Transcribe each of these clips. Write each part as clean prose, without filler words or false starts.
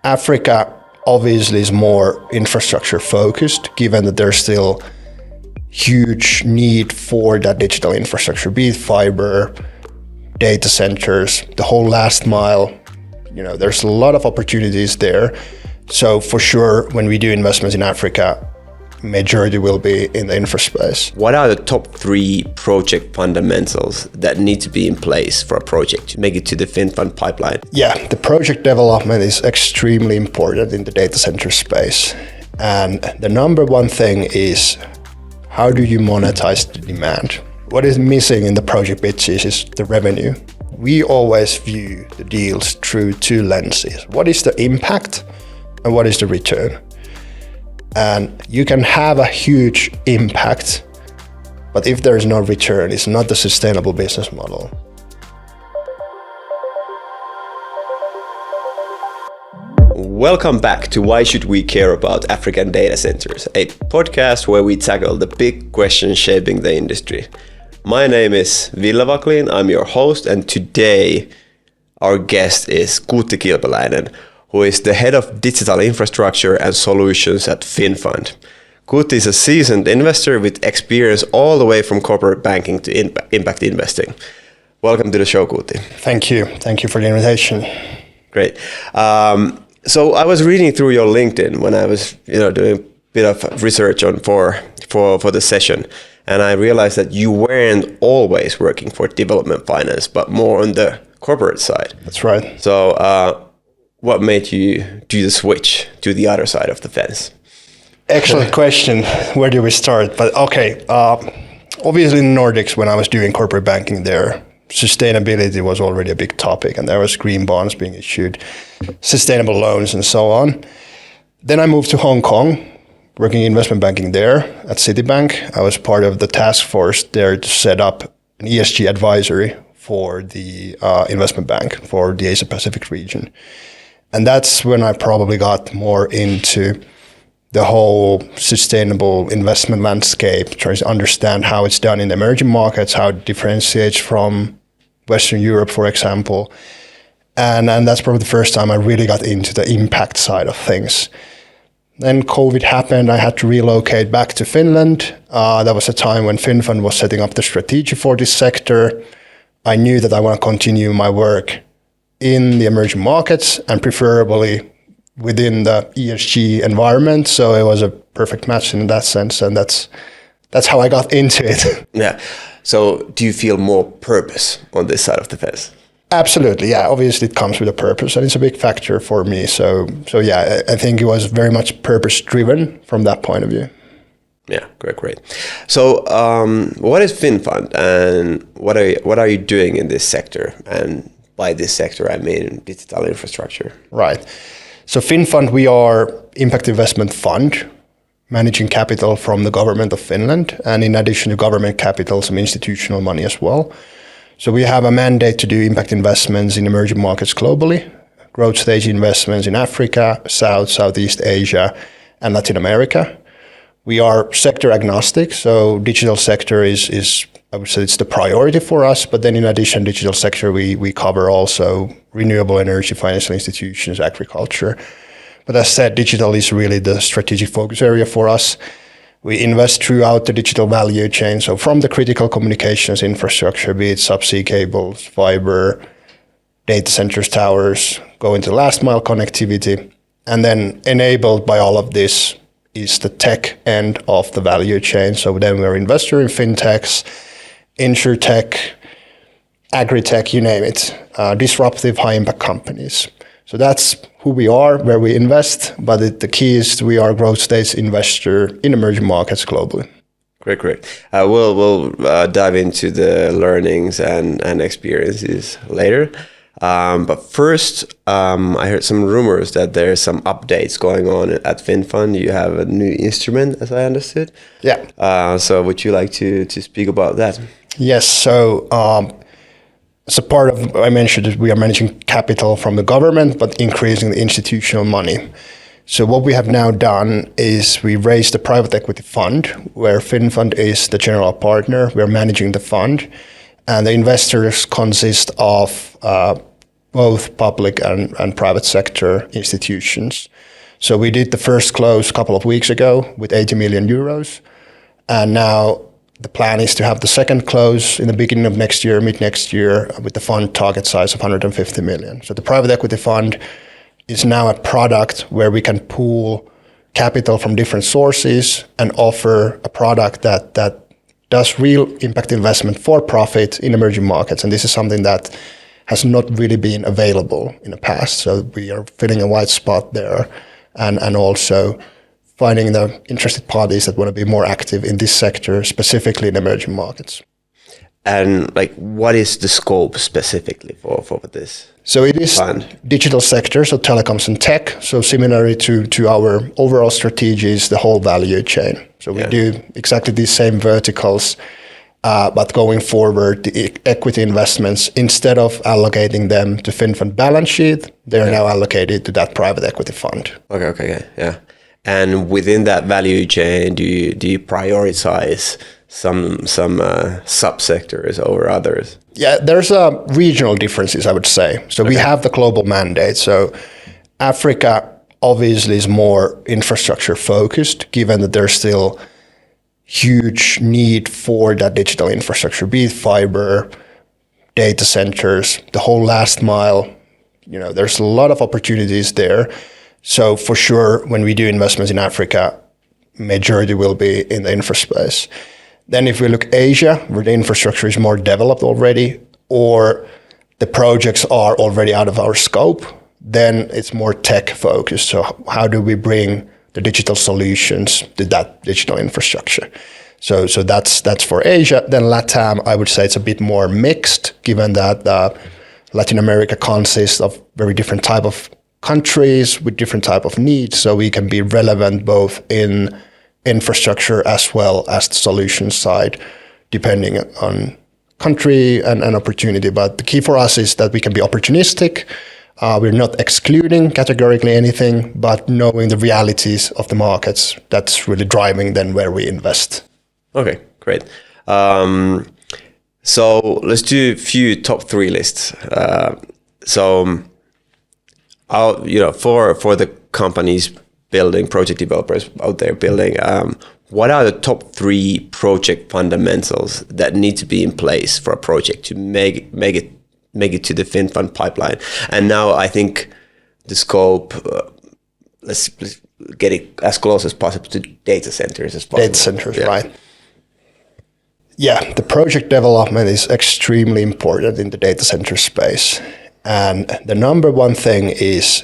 Africa obviously is more infrastructure focused, given that there's still huge need for that digital infrastructure, be it fiber, data centers, the whole last mile. There's a lot of opportunities there. So for sure, when we do investments in Africa, majority will be in the infra space. What are the top 3 project fundamentals that need to be in place for a project to make it to the FinFund pipeline? Yeah, the project development is extremely important in the data center space. And the number one thing is, how do you monetize the demand? What is missing in the project pitches is the revenue. We always view the deals through 2 lenses. What is the impact and what is the return? And you can have a huge impact, but if there is no return, it's not the sustainable business model. Welcome back to Why Should We Care About African Data Centers, a podcast where we tackle the big questions shaping the industry. My name is Ville Wacklin, I'm your host, and today our guest is Kuutti Kilpeläinen, who is the head of digital infrastructure and solutions at FinFund. Kuutti is a seasoned investor with experience all the way from corporate banking to impact investing. Welcome to the show, Kuutti. Thank you. Thank you for the invitation. Great. So I was reading through your LinkedIn when I was, doing a bit of research for the session, and I realized that you weren't always working for development finance, but more on the corporate side. That's right. So what made you do the switch to the other side of the fence? Excellent question. Where do we start? But okay, obviously in the Nordics, when I was doing corporate banking there, sustainability was already a big topic, and there was green bonds being issued, sustainable loans, and so on. Then I moved to Hong Kong, working in investment banking there at Citibank. I was part of the task force there to set up an ESG advisory for the investment bank for the Asia Pacific region. And that's when I probably got more into the whole sustainable investment landscape, trying to understand how it's done in emerging markets, how it differentiates from Western Europe, for example. And that's probably the first time I really got into the impact side of things. Then COVID happened, I had to relocate back to Finland. That was a time when FinFund was setting up the strategy for this sector. I knew that I want to continue my work in the emerging markets and preferably within the ESG environment. So it was a perfect match in that sense. And that's how I got into it. Yeah. So do you feel more purpose on this side of the fence? Absolutely. Yeah. Obviously it comes with a purpose and it's a big factor for me. So yeah, I think it was very much purpose driven from that point of view. Yeah, great. So what is FinFund and what are you doing in this sector? And by this sector, I mean digital infrastructure. Right. So FinFund, we are impact investment fund, managing capital from the government of Finland, and in addition to government capital, some institutional money as well. So we have a mandate to do impact investments in emerging markets globally, growth stage investments in Africa, Southeast Asia, and Latin America. We are sector agnostic, so digital sector is I would say it's the priority for us, but then in addition, digital sector, we cover also renewable energy, financial institutions, agriculture. But as said, digital is really the strategic focus area for us. We invest throughout the digital value chain, so from the critical communications infrastructure, be it subsea cables, fiber, data centers, towers, go into last mile connectivity, and then enabled by all of this is the tech end of the value chain. So then we're investor in fintechs, insurtech, agri-tech, you name it, disruptive high-impact companies. So that's who we are, where we invest, but the key is we are a growth stage investor in emerging markets globally. Great. We'll dive into the learnings and experiences later. But first, I heard some rumors that there's some updates going on at FinFund. You have a new instrument, as I understood. Yeah. So would you like to speak about that? Yes. So as a part of, I mentioned that we are managing capital from the government, but increasing the institutional money. So what we have now done is we raised a private equity fund where FinFund is the general partner. We're managing the fund, and the investors consist of both public and private sector institutions. So we did the first close a couple of weeks ago with 80 million euros. And now the plan is to have the second close in the beginning of next year, mid next year, with the fund target size of 150 million. So the private equity fund is now a product where we can pool capital from different sources and offer a product that does real impact investment for profit in emerging markets. And this is something that has not really been available in the past. So we are filling a white spot there and also finding the interested parties that want to be more active in this sector, specifically in emerging markets. And like, what is the scope specifically for this? So it is fund? Digital sector, so telecoms and tech. So similarly to our overall strategy is the whole value chain. So we do exactly these same verticals, but going forward, the equity investments, instead of allocating them to FinFund balance sheet, they're now allocated to that private equity fund. Okay, yeah. And within that value chain, do you prioritize some subsectors over others? Yeah, there's regional differences, I would say. So we have the global mandate. So Africa obviously is more infrastructure focused, given that there's still huge need for that digital infrastructure, be it fiber, data centers, the whole last mile. There's a lot of opportunities there. So for sure, when we do investments in Africa, majority will be in the infra space. Then if we look Asia, where the infrastructure is more developed already, or the projects are already out of our scope, then it's more tech focused. So how do we bring the digital solutions to that digital infrastructure? So that's for Asia. Then LATAM, I would say it's a bit more mixed, given that Latin America consists of very different type of countries with different type of needs. So we can be relevant both in infrastructure as well as the solution side, depending on country and opportunity. But the key for us is that we can be opportunistic. We're not excluding categorically anything, but knowing the realities of the markets, that's really driving then where we invest. Okay, great. So let's do a few top 3 lists. For the companies building, project developers out there building, what are the top 3 project fundamentals that need to be in place for a project to make it to the FinFund pipeline? And now I think the scope, let's get it as close as possible to data centers as possible. Data centers, right. Yeah, the project development is extremely important in the data center space. And the number one thing is,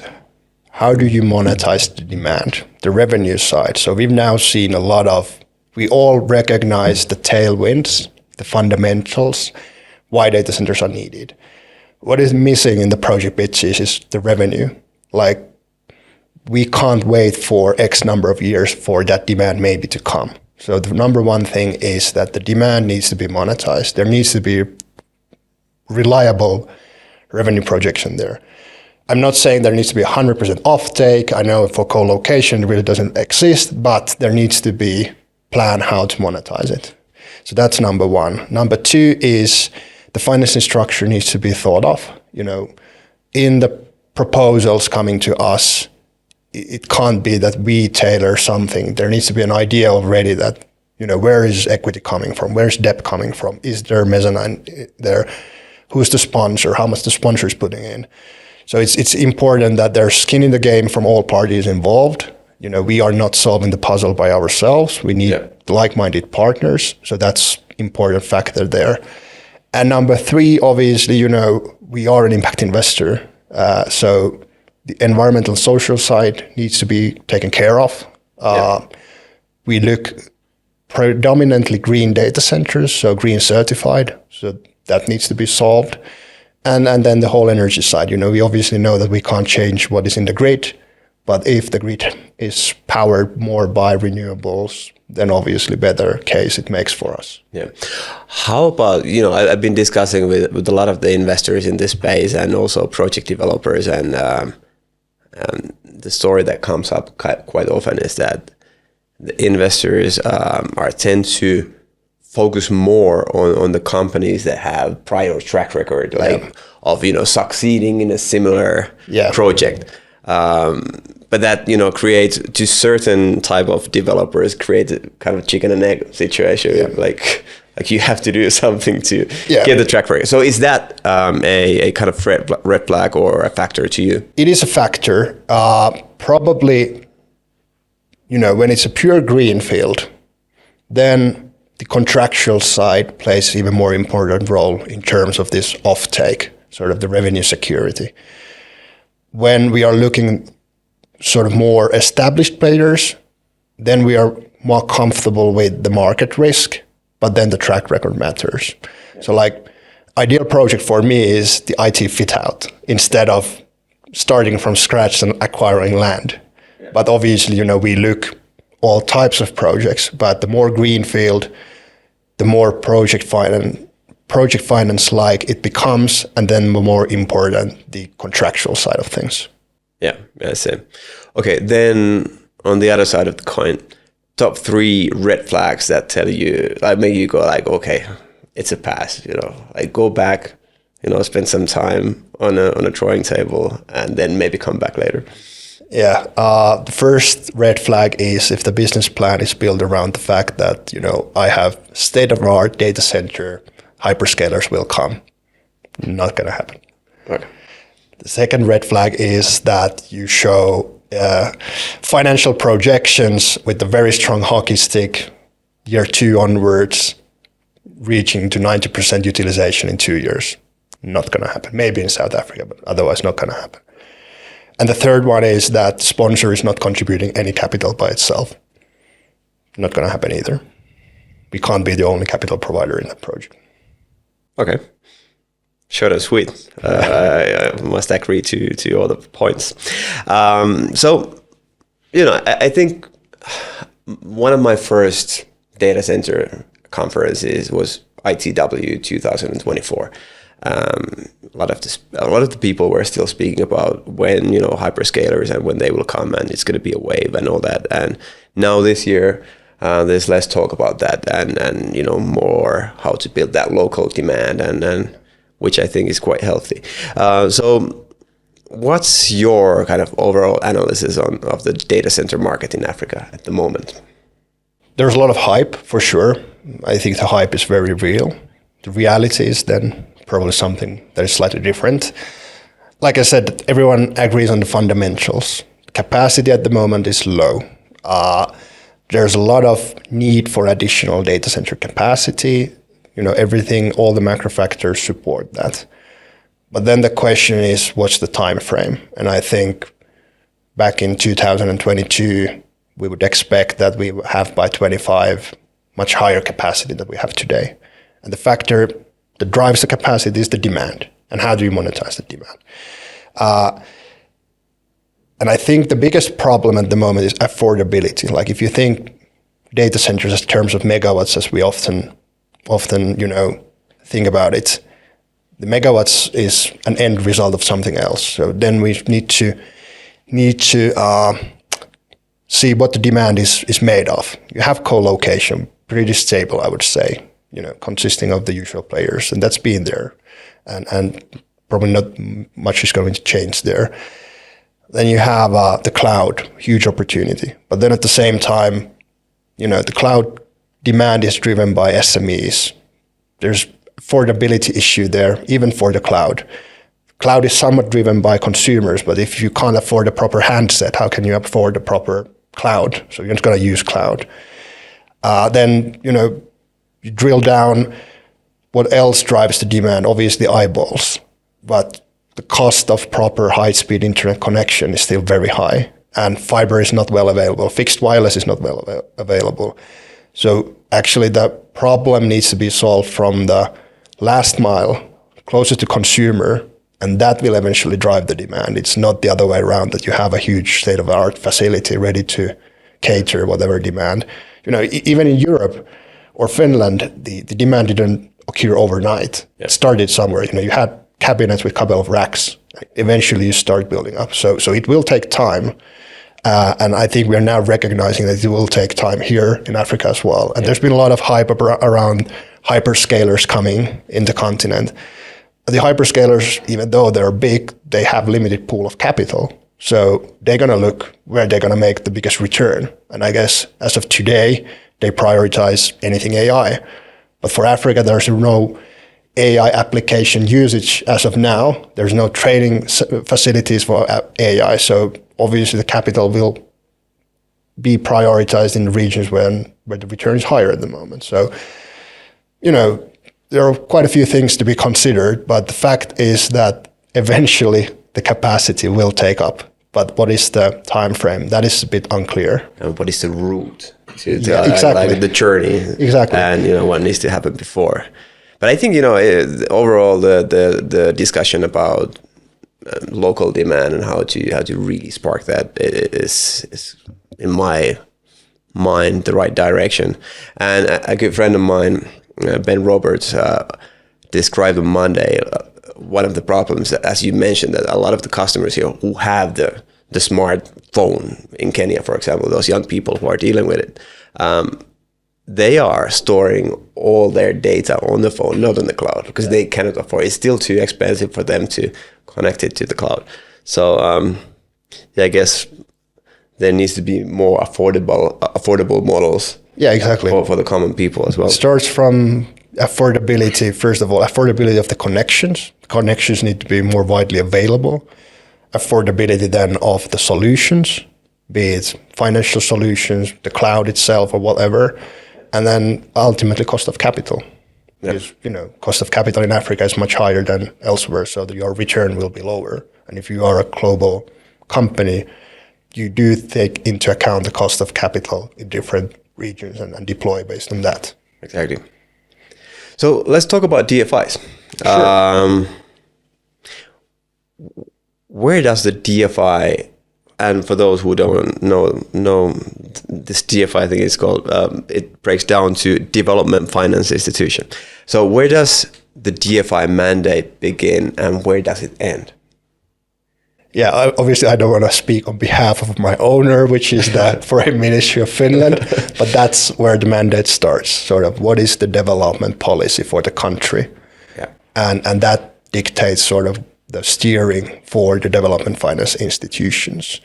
how do you monetize the demand, the revenue side? So we've now seen we all recognize the tailwinds, the fundamentals, why data centers are needed. What is missing in the project pitches is the revenue. Like, we can't wait for X number of years for that demand maybe to come. So the number one thing is that the demand needs to be monetized. There needs to be reliable revenue projection there. I'm not saying there needs to be 100% offtake. I know for colocation it really doesn't exist, but there needs to be plan how to monetize it. So that's number one. Number 2 is the financing structure needs to be thought of. In the proposals coming to us, it can't be that we tailor something. There needs to be an idea already that, where is equity coming from? Where's debt coming from? Is there mezzanine there? Who's the sponsor? How much the sponsor is putting in? So it's important that there's skin in the game from all parties involved. We are not solving the puzzle by ourselves. We need like-minded partners. So that's important factor there. And number 3, obviously, we are an impact investor. So the environmental and social side needs to be taken care of. We look predominantly green data centers, so green certified. So that needs to be solved. And then the whole energy side, we obviously know that we can't change what is in the grid, but if the grid is powered more by renewables, then obviously better case it makes for us. Yeah. How about, I've been discussing with a lot of the investors in this space and also project developers, and the story that comes up quite often is that the investors tend to focus more on the companies that have prior track record, like of succeeding in a similar project. But that creates to certain type of developers create a kind of chicken and egg situation, like you have to do something to get the track record. So is that a kind of red flag or a factor to you? It is a factor. Probably, when it's a pure greenfield, then the contractual side plays even more important role in terms of this offtake, sort of the revenue security. When we are looking sort of more established players, then we are more comfortable with the market risk, but then the track record matters. So like ideal project for me is the IT fit out instead of starting from scratch and acquiring land. But obviously, we look all types of projects, but the more greenfield, the more project finance like it becomes, and then the more important the contractual side of things. Yeah, I see. Okay, then on the other side of the coin, top 3 red flags that tell you, like make you go like, okay, it's a pass, like go back, spend some time on a drawing table and then maybe come back later. Yeah, the first red flag is if the business plan is built around the fact that, I have state-of-the-art data center, hyperscalers will come. Not going to happen. Okay. The second red flag is that you show financial projections with a very strong hockey stick, year 2 onwards, reaching to 90% utilization in 2 years. Not going to happen. Maybe in South Africa, but otherwise not going to happen. And the third one is that sponsor is not contributing any capital by itself. Not going to happen either. We can't be the only capital provider in that project. Okay. Short and sweet. I must agree to all the points. So, I think one of my first data center conferences was ITW 2024. A lot of the people were still speaking about when hyperscalers and when they will come and it's going to be a wave and all that. And now this year, there's less talk about that and more how to build that local demand and which I think is quite healthy. So what's your kind of overall analysis of the data center market in Africa at the moment? There's a lot of hype for sure. I think the hype is very real. The reality is then probably something that is slightly different. Like I said, everyone agrees on the fundamentals. Capacity at the moment is low. There's a lot of need for additional data center capacity. Everything, all the macro factors support that. But then the question is, what's the time frame? And I think back in 2022, we would expect that we have by 25 much higher capacity than we have today. And the factor that drives the capacity is the demand. And how do you monetize the demand? And I think the biggest problem at the moment is affordability. Like if you think data centers in terms of megawatts, as we often think about it, the megawatts is an end result of something else. So then we need to see what the demand is made of. You have colocation, pretty stable, I would say, consisting of the usual players, and that's been there, and probably not much is going to change there. Then you have the cloud, huge opportunity, but then at the same time, the cloud demand is driven by SMEs. There's affordability issue there, even for the cloud. Cloud is somewhat driven by consumers, but if you can't afford a proper handset, how can you afford a proper cloud? So you're not going to use cloud. Then, you drill down, what else drives the demand? Obviously eyeballs, but the cost of proper high-speed internet connection is still very high, and fiber is not well available. Fixed wireless is not well available. So actually the problem needs to be solved from the last mile, closer to consumer, and that will eventually drive the demand. It's not the other way around, that you have a huge state-of-the-art facility ready to cater whatever demand. Even in Europe or Finland, the demand didn't occur overnight. It started somewhere. You had cabinets with a couple of racks. Eventually you start building up. So it will take time. And I think we're now recognizing that it will take time here in Africa as well. And there's been a lot of hype around hyperscalers coming in the continent. The hyperscalers, even though they're big, they have limited pool of capital. So they're going to look where they're going to make the biggest return. And I guess as of today, they prioritize anything AI. But for Africa, there's no AI application usage as of now. There's no training facilities for AI. So obviously the capital will be prioritized in the regions where the return is higher at the moment. So, there are quite a few things to be considered, but the fact is that eventually the capacity will take up. But what is the time frame? That is a bit unclear. And what is the route to exactly. like the journey? Exactly. And what needs to happen before. But I think overall the discussion about local demand and how to really spark that is in my mind the right direction. And a good friend of mine, Ben Roberts, described on Monday one of the problems that, as you mentioned, that a lot of the customers here who have the smartphone in Kenya, for example, those young people who are dealing with it, they are storing all their data on the phone, not on the cloud, because they cannot afford it. It's still too expensive for them to connect it to the cloud. So I guess there needs to be more affordable models. Yeah, exactly. For the common people as well. It starts from affordability, first of all, affordability of the connections. Connections need to be more widely available. Affordability then of the solutions, be it financial solutions, the cloud itself or whatever. And then ultimately cost of capital. Yeah. Because, cost of capital in Africa is much higher than elsewhere, so that your return will be lower. And if you are a global company, you do take into account the cost of capital in different regions and deploy based on that. Exactly. So let's talk about DFIs. Sure. Where does the DFI, and for those who don't know this DFI thing is called, it breaks down to development finance institution. So where does the DFI mandate begin and where does it end? Yeah, obviously I don't want to speak on behalf of my owner, which is the Foreign Ministry of Finland, but that's where the mandate starts, sort of what is the development policy for the country. Yeah. And that dictates sort of the steering for the development finance institutions.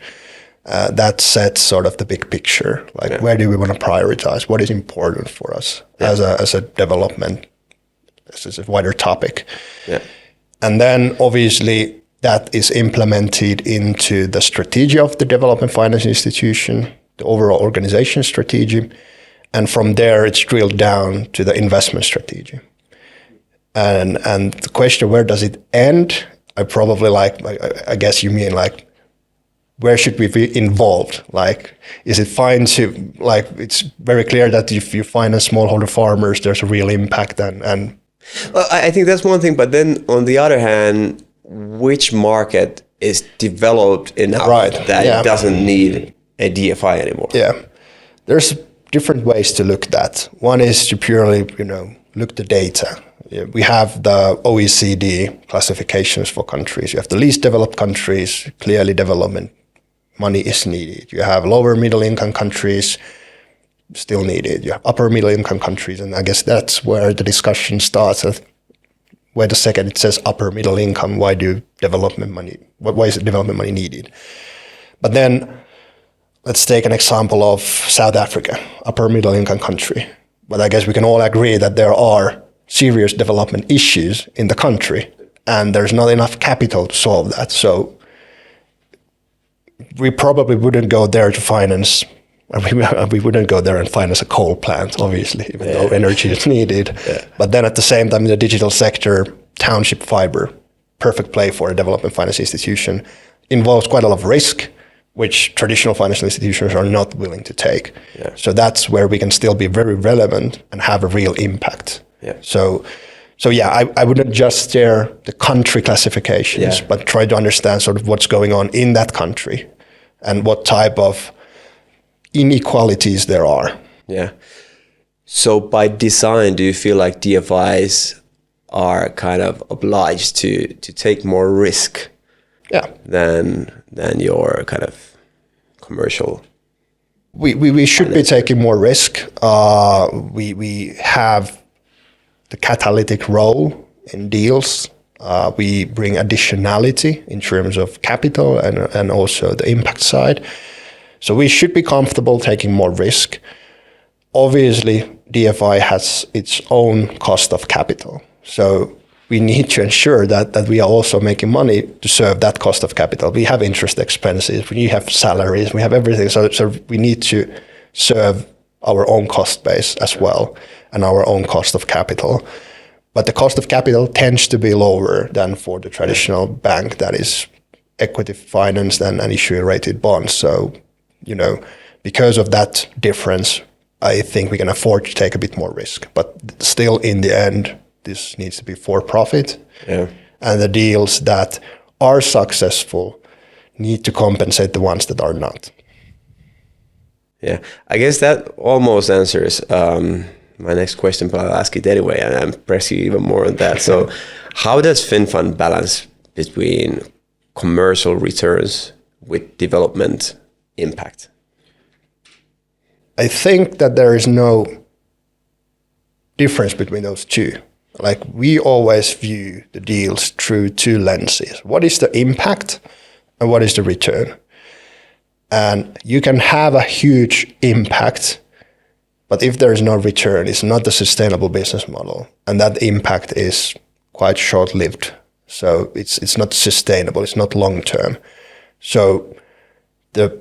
That sets sort of the big picture, like where do we want to prioritize, what is important for us as a development, this is a wider topic. Yeah. And then obviously that is implemented into the strategy of the development finance institution, the overall organization strategy. And from there, it's drilled down to the investment strategy. And the question, where does it end? I guess you mean like, where should we be involved? Like, is it fine to, like, it's very clear that if you finance smallholder farmers, there's a real impact and Well, I think that's one thing, but then on the other hand, which market is developed enough that it doesn't need a DFI anymore? Yeah, there's different ways to look at that. One is to purely, look the data. We have the OECD classifications for countries. You have the least developed countries, clearly development money is needed. You have lower middle income countries, still needed. You have upper middle income countries, and I guess that's where the discussion starts. Wait a second, it says upper middle income. Why is development money needed? But then let's take an example of South Africa, upper middle income country. But I guess we can all agree that there are serious development issues in the country and there's not enough capital to solve that. So we probably wouldn't go there to finance. We wouldn't go there and finance a coal plant, obviously, even though energy is needed. Yeah. But then at the same time, in the digital sector, township fiber, perfect play for a development finance institution, involves quite a lot of risk, which traditional financial institutions are not willing to take. Yeah. So that's where we can still be very relevant and have a real impact. Yeah. So I wouldn't just stare the country classifications, but try to understand sort of what's going on in that country and what type of inequalities there are. Yeah. So by design, do you feel like DFIs are kind of obliged to take more risk than your kind of commercial? We should be taking more risk. We have the catalytic role in deals. We bring additionality in terms of capital and also the impact side. So we should be comfortable taking more risk. Obviously, DFI has its own cost of capital. So we need to ensure that we are also making money to serve that cost of capital. We have interest expenses, we have salaries, we have everything. So we need to serve our own cost base as well and our own cost of capital. But the cost of capital tends to be lower than for the traditional bank that is equity financed and issuing rated bonds. So, because of that difference, I think we can afford to take a bit more risk. But still, in the end, this needs to be for profit. Yeah. And the deals that are successful need to compensate the ones that are not. Yeah, I guess that almost answers my next question, but I'll ask it anyway, and I'm pressing you even more on that. So how does FinFund balance between commercial returns with development impact? I think that there is no difference between those two. Like, we always view the deals through two lenses. What is the impact and what is the return? And you can have a huge impact, but if there is no return, it's not a sustainable business model. And that impact is quite short-lived. So it's not sustainable, it's not long-term. So the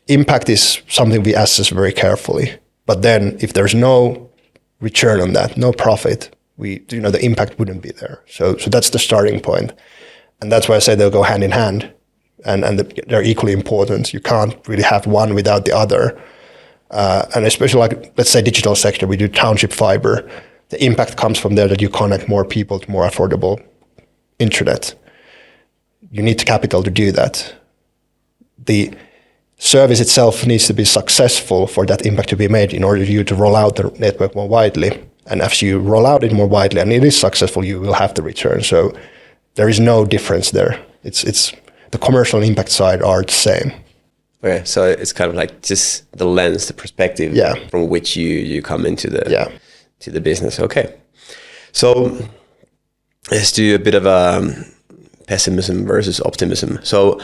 impact is something we assess very carefully. But then if there's no return on that, no profit, the impact wouldn't be there. So that's the starting point. And that's why I say they'll go hand in hand. And they're equally important. You can't really have one without the other. And especially, like, let's say digital sector, we do township fiber. The impact comes from there that you connect more people to more affordable internet. You need capital to do that. The service itself needs to be successful for that impact to be made in order for you to roll out the network more widely. And as you roll out it more widely and it is successful, you will have the return. So there is no difference there. It's the commercial and impact side are the same. Okay, so it's kind of like just the lens, the perspective from which you come into the business. Okay, so let's do a bit of a pessimism versus optimism. So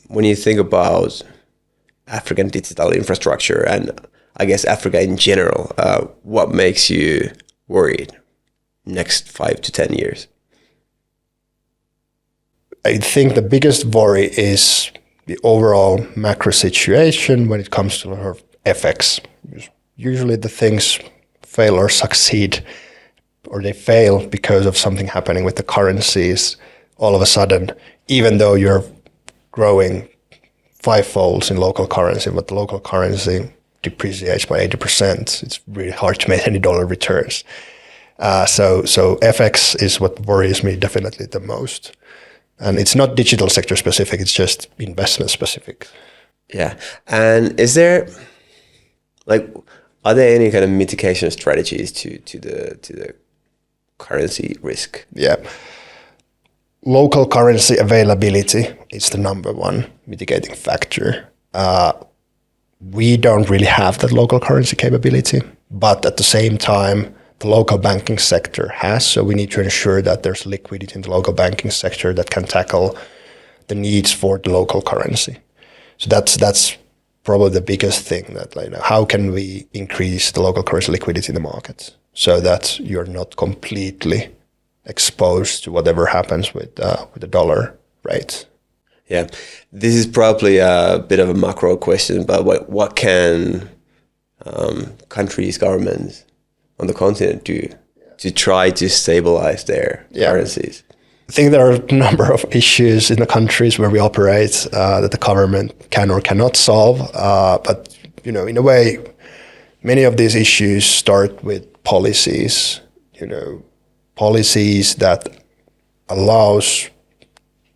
when you think about African digital infrastructure and I guess Africa in general, what makes you worried next 5 to 10 years? I think the biggest worry is the overall macro situation when it comes to FX. Usually the things fail or succeed, or they fail because of something happening with the currencies. All of a sudden, even though you're growing fivefolds in local currency, but the local currency depreciates by 80%, it's really hard to make any dollar returns. So FX is what worries me definitely the most. And it's not digital sector specific, it's just investment specific. Yeah. And are there any kind of mitigation strategies to the currency risk? Yeah. Local currency availability is the number one mitigating factor. We don't really have that local currency capability, but at the same time, the local banking sector has, so we need to ensure that there's liquidity in the local banking sector that can tackle the needs for the local currency. So that's probably the biggest thing, that how can we increase the local currency liquidity in the markets so that you're not completely exposed to whatever happens with the dollar rate. Yeah, this is probably a bit of a macro question, but what can countries, governments on the continent do to try to stabilize their currencies? I think there are a number of issues in the countries where we operate that the government can or cannot solve. But in a way, many of these issues start with policies. Policies that allows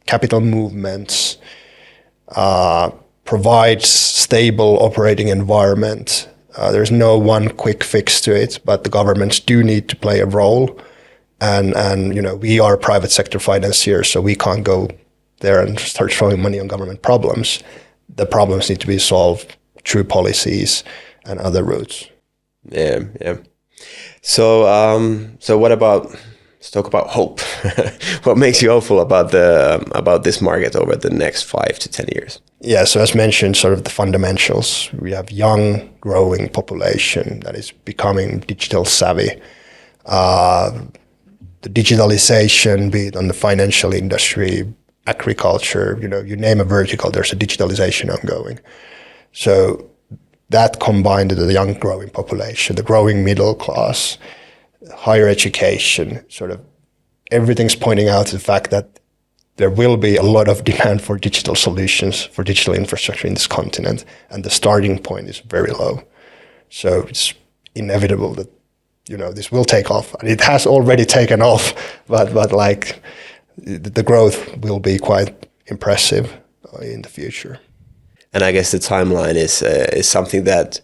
capital movements, provides stable operating environment. There's no one quick fix to it, but the governments do need to play a role. And we are private sector financiers, so we can't go there and start throwing money on government problems. the problems need to be solved through policies and other routes. Yeah. So what about? Let's talk about hope. What makes you hopeful about this market over the next 5 to 10 years? Yeah, so as mentioned, sort of the fundamentals. We have young, growing population that is becoming digital savvy. The digitalization, be it on the financial industry, agriculture, you name a vertical, there's a digitalization ongoing. So that combined with the young, growing population, the growing middle class, higher education, sort of everything's pointing out to the fact that there will be a lot of demand for digital solutions, for digital infrastructure in this continent, and the starting point is very low. So it's inevitable that this will take off, and it has already taken off. But like the growth will be quite impressive in the future. And I guess the timeline is something that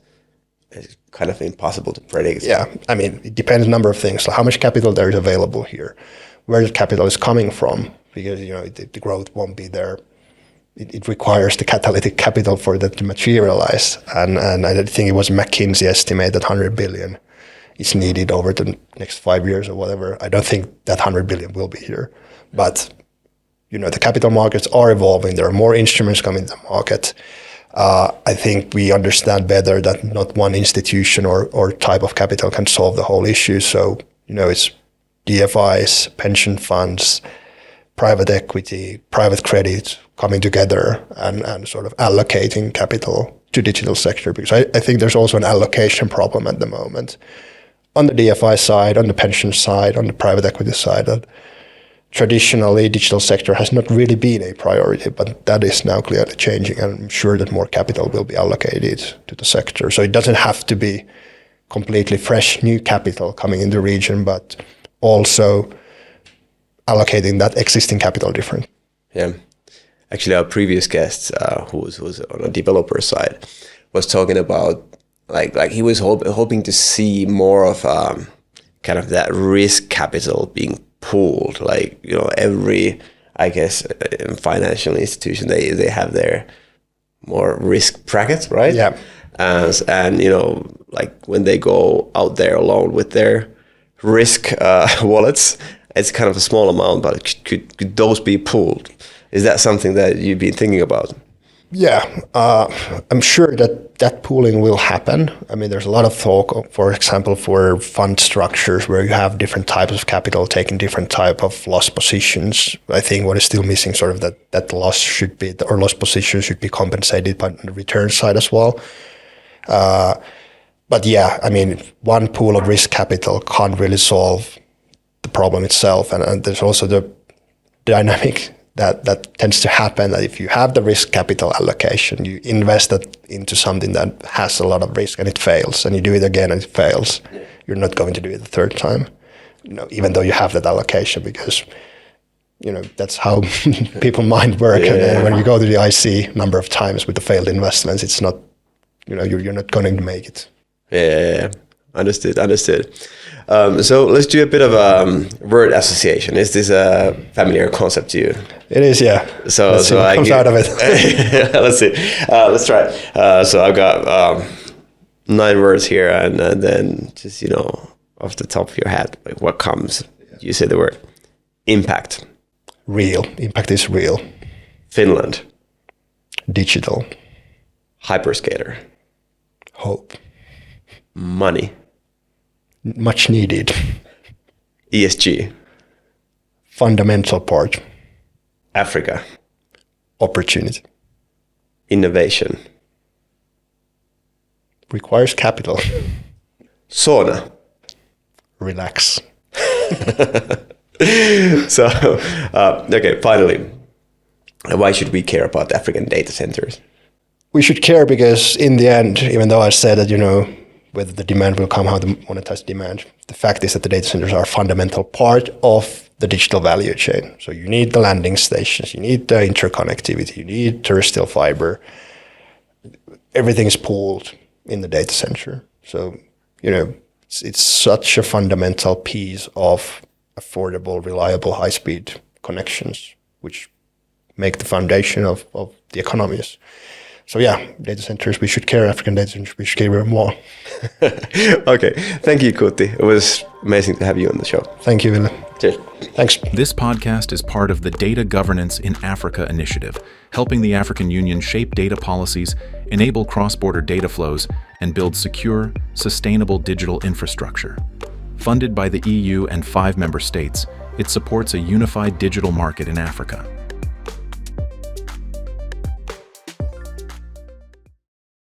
is kind of impossible to predict. Yeah, I mean, it depends on a number of things. Like how much capital there is available here, where the capital is coming from, because the growth won't be there. It requires the catalytic capital for that to materialize. And I think it was McKinsey estimate that 100 billion is needed over the next 5 years or whatever. I don't think that 100 billion will be here, but the capital markets are evolving. There are more instruments coming to the market. I think we understand better that not one institution or type of capital can solve the whole issue. So, it's DFIs, pension funds, private equity, private credit coming together and sort of allocating capital to digital sector. Because I think there's also an allocation problem at the moment on the DFI side, on the pension side, on the private equity side. That traditionally, digital sector has not really been a priority, but that is now clearly changing, and I'm sure that more capital will be allocated to the sector. So it doesn't have to be completely fresh new capital coming in the region, but also allocating that existing capital different. Yeah. Actually, our previous guest, who was on a developer side, was talking about like he was hoping to see more of kind of that risk capital being pooled. Like, every, I guess, financial institution, they have their more risk brackets, right? Yeah. And like when they go out there alone with their risk wallets, it's kind of a small amount, but could those be pooled? Is that something that you've been thinking about? Yeah, I'm sure that pooling will happen. I mean, there's a lot of talk, for example, for fund structures where you have different types of capital taking different type of loss positions. I think what is still missing, sort of that loss should be, or loss position should be compensated by the return side as well. But yeah, I mean, one pool of risk capital can't really solve the problem itself, and there's also the dynamic that tends to happen, that if you have the risk capital allocation, you invest it into something that has a lot of risk and it fails, and you do it again and it fails. You're not going to do it the third time, even though you have that allocation, because that's how people mind work. Yeah. And then when you go to the IC number of times with the failed investments, it's not, you're not going to make it. Yeah. Understood. So let's do a bit of word association. Is this a familiar concept to you? It is, yeah. So what comes out of it. Let's see. Let's try it. So I've got 9 words here, and then just off the top of your head, like what comes? You say the word impact. Real. Impact is real. Finland. Digital. Hyperscaler. Hope. Money. Much needed. ESG. Fundamental part. Africa. Opportunity. Innovation. Requires capital. Sauna. Relax. So, okay, finally, why should we care about African data centers? We should care because in the end, even though I said that, whether the demand will come, how to monetize demand, the fact is that the data centers are a fundamental part of the digital value chain. So you need the landing stations, you need the interconnectivity, you need terrestrial fiber. Everything is pooled in the data center. So, it's such a fundamental piece of affordable, reliable, high-speed connections, which make the foundation of the economies. So yeah, data centers, we should care. African data centers, we should care more. Okay, thank you, Kuutti. It was amazing to have you on the show. Thank you, Ville. Cheers. Thanks. This podcast is part of the Data Governance in Africa initiative, helping the African Union shape data policies, enable cross-border data flows, and build secure, sustainable digital infrastructure. Funded by the EU and 5 member states, it supports a unified digital market in Africa.